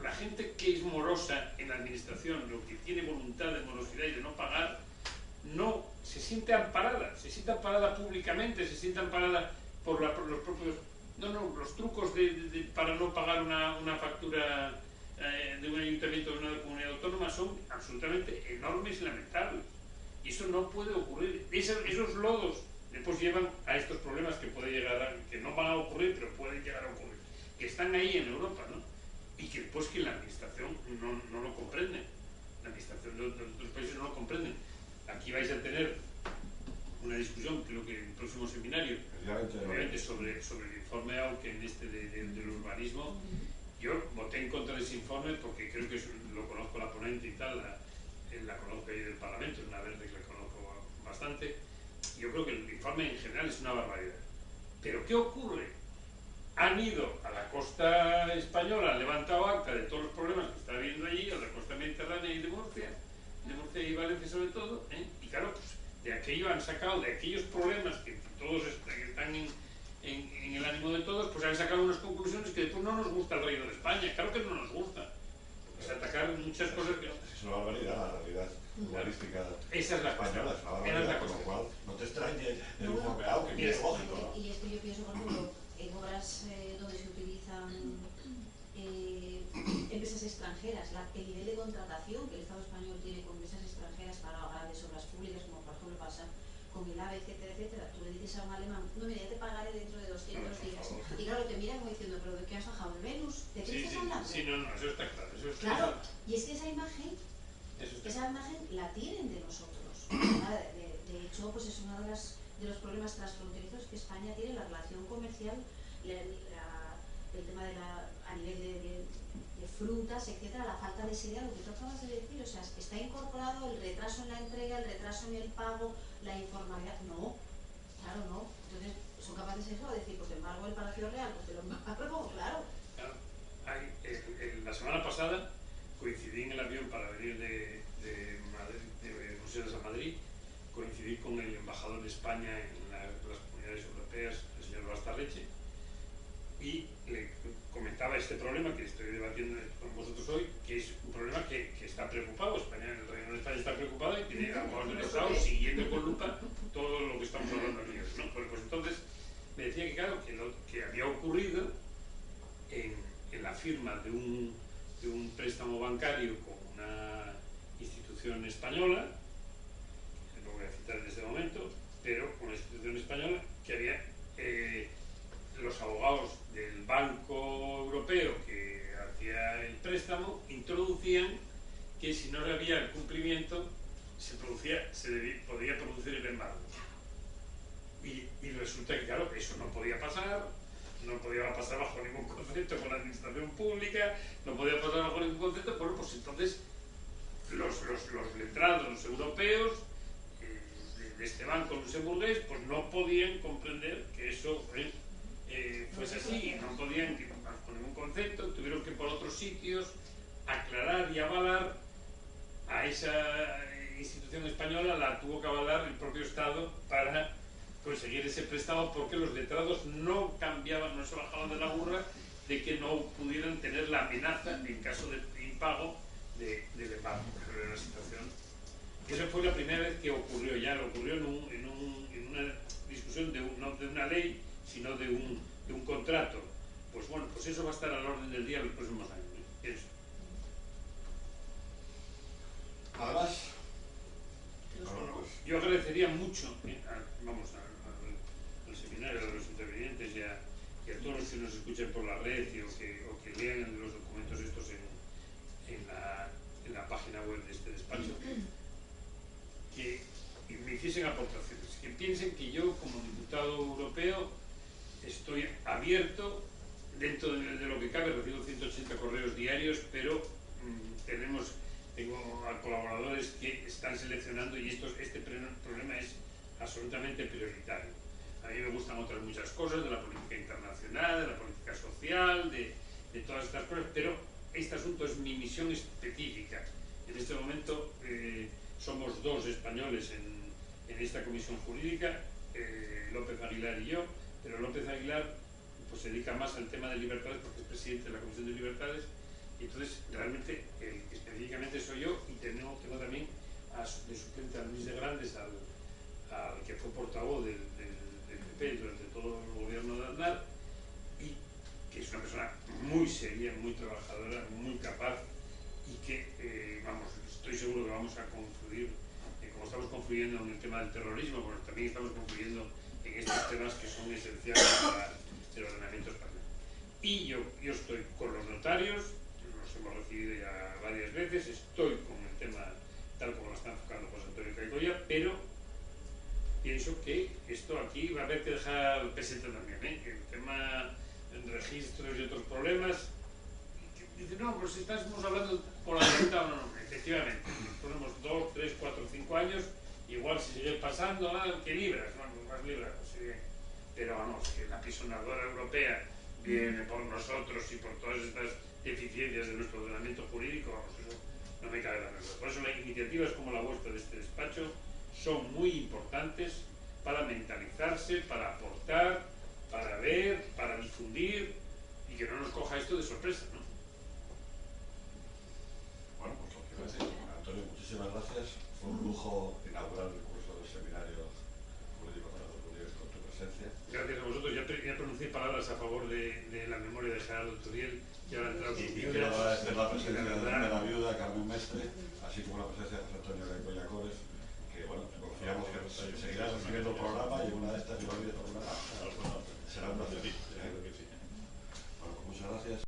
la gente que es morosa en la administración, lo que tiene voluntad de morosidad y de no pagar, no se siente amparada públicamente, se siente amparada por los propios... los trucos para no pagar una factura de un ayuntamiento de una comunidad autónoma son absolutamente enormes y lamentables. Y eso no puede ocurrir. Esos lodos después llevan a estos problemas que que no van a ocurrir, pero pueden llegar a ocurrir, que están ahí en Europa, ¿no? Y que después que la administración no lo comprende. La administración de otros países no lo comprenden. Aquí vais a tener una discusión, creo que en el próximo seminario, obviamente sobre el informe Auken del urbanismo. Yo voté en contra de ese informe porque creo que lo conozco la ponente y tal, la conozco ahí del Parlamento, es una verde que la conozco bastante. Yo creo que el informe en general es una barbaridad. Pero ¿qué ocurre? Han ido a la costa española, han levantado acta de todos los problemas que está habiendo allí, a la costa mediterránea y de Murcia y Valencia sobre todo, y claro, pues de aquello han sacado, de aquellos problemas que todos están en el ánimo de todos, pues han sacado unas conclusiones que después no nos gusta el Reino de España. Claro que no nos gusta, porque se atacaron muchas cosas que... Es una barbaridad, la realidad humorística esa es la española, es una barbaridad, con lo cual no te extrañe el informe Auken, que es lógico, ¿no? Y es que yo pienso, por ejemplo, en obras donde se utilizan empresas extranjeras, el nivel de contratación que el Estado español tiene con empresas extranjeras para grandes obras públicas, como por ejemplo pasa con el AVE, etcétera, etcétera. Tú le dices a un alemán, no, mira, ya te pagaré dentro de 200 días. Y claro, te miran como diciendo, pero ¿de qué has bajado el Venus? ¿De qué estás hablando? Sí, no, eso está claro. Claro, y es que esa imagen la tienen de nosotros. De hecho, pues es uno de los problemas transfronterizos que España tiene, la relación comercial, el tema a nivel de frutas, etcétera, la falta de seriedad, lo que tú acabas de decir, o sea, está incorporado el retraso en la entrega, el retraso en el pago, la informalidad. No, claro, no. Entonces, son capaces de eso, de decir, pues te embargo el Palacio Real, pues te lo embargo, claro. La semana pasada coincidí en el avión para venir de Bruselas a Madrid, coincidí con el embajador de España en las comunidades europeas, el señor Bastarreche, y le comentaba este problema que estoy debatiendo con vosotros hoy, que es un problema que está preocupado. El Reino de España está preocupado y tiene abogados del Estado siguiendo con lupa todo lo que estamos hablando aquí, ¿no? Pues entonces me decía que claro, que había ocurrido en la firma de un préstamo bancario con una institución española, que no voy a citar en este momento, pero con una institución española que había los abogados del Banco Europeo que hacía el préstamo introducían que si no había el cumplimiento podía producir el embargo. resulta que, claro, eso no podía pasar, no podía pasar bajo ningún concepto con la administración pública, no podía pasar bajo ningún concepto. Bueno, pues entonces los letrados, los europeos, de este banco luxemburgués, pues no podían comprender que eso fuese así, no podían bajo ningún concepto, tuvieron que por otros sitios aclarar y avalar a esa institución española, la tuvo que avalar el propio Estado para conseguir ese préstamo, porque los letrados no cambiaban, no se bajaban de la burra de que no pudieran tener la amenaza en caso de impago del embargo. Pero era la situación. Y esa fue la primera vez que ocurrió, ya lo ocurrió en una discusión no de una ley, sino de un contrato. Pues bueno, pues eso va a estar al orden del día en los próximos años. Eso. Además, Yo agradecería mucho al seminario de los intervinientes y a todos los que nos escuchen por la red o que lean los documentos estos en la página web de este despacho, que me hiciesen aportaciones, que piensen que yo como diputado europeo estoy abierto, dentro de lo que cabe, recibo 180 correos diarios, pero tengo a colaboradores que están seleccionando y este problema es absolutamente prioritario. A mí me gustan otras muchas cosas, de la política internacional, de la política social, de todas estas cosas, pero este asunto es mi misión específica. En este momento somos dos españoles en esta comisión jurídica, López Aguilar y yo, pero López Aguilar pues, se dedica más al tema de libertades porque es presidente de la Comisión de Libertades. Y entonces, realmente, específicamente soy yo, y tengo también de suplente a Luis de Grandes, al que fue portavoz del PP durante todo el gobierno de Aznar, y que es una persona muy seria, muy trabajadora, muy capaz, y que, estoy seguro que vamos a confluir, como estamos confluyendo en el tema del terrorismo, pero también estamos confluyendo en estos temas que son esenciales para el ordenamiento español. Y yo estoy con los notarios, hemos recibido ya varias veces, estoy con el tema tal como lo está enfocando José Antonio Caicoya, pero pienso que esto aquí va a haber que dejar presente también, que el tema de registros y otros problemas, dice, no, pues estamos hablando por la libertad, no, efectivamente, ponemos 2, 3, 4, 5 años, igual si sigue pasando, ¿qué libras? No, más libras, sí, pero vamos, que la pisonadora europea viene por nosotros y por todas estas deficiencias de nuestro ordenamiento jurídico, vamos, eso no me cabe la menor. Por eso las iniciativas como la vuestra de este despacho son muy importantes para mentalizarse, para aportar, para ver, para difundir y que no nos coja esto de sorpresa, ¿no? bueno, pues lo que iba a decir, Antonio, muchísimas gracias. Fue un lujo inaugurar el curso del seminario jurídico para los judíos con tu presencia. Gracias a vosotros. Ya pronuncié palabras a favor de la memoria de Gerardo Turiel. Y ahora Y quiero agradecer la presencia de la viuda Carmen Mestre, así como la presencia de José Antonio Caicoya Cores, que bueno, confiamos que seguirás recibiendo el programa y una de estas, si no olvides alguna, será un placer.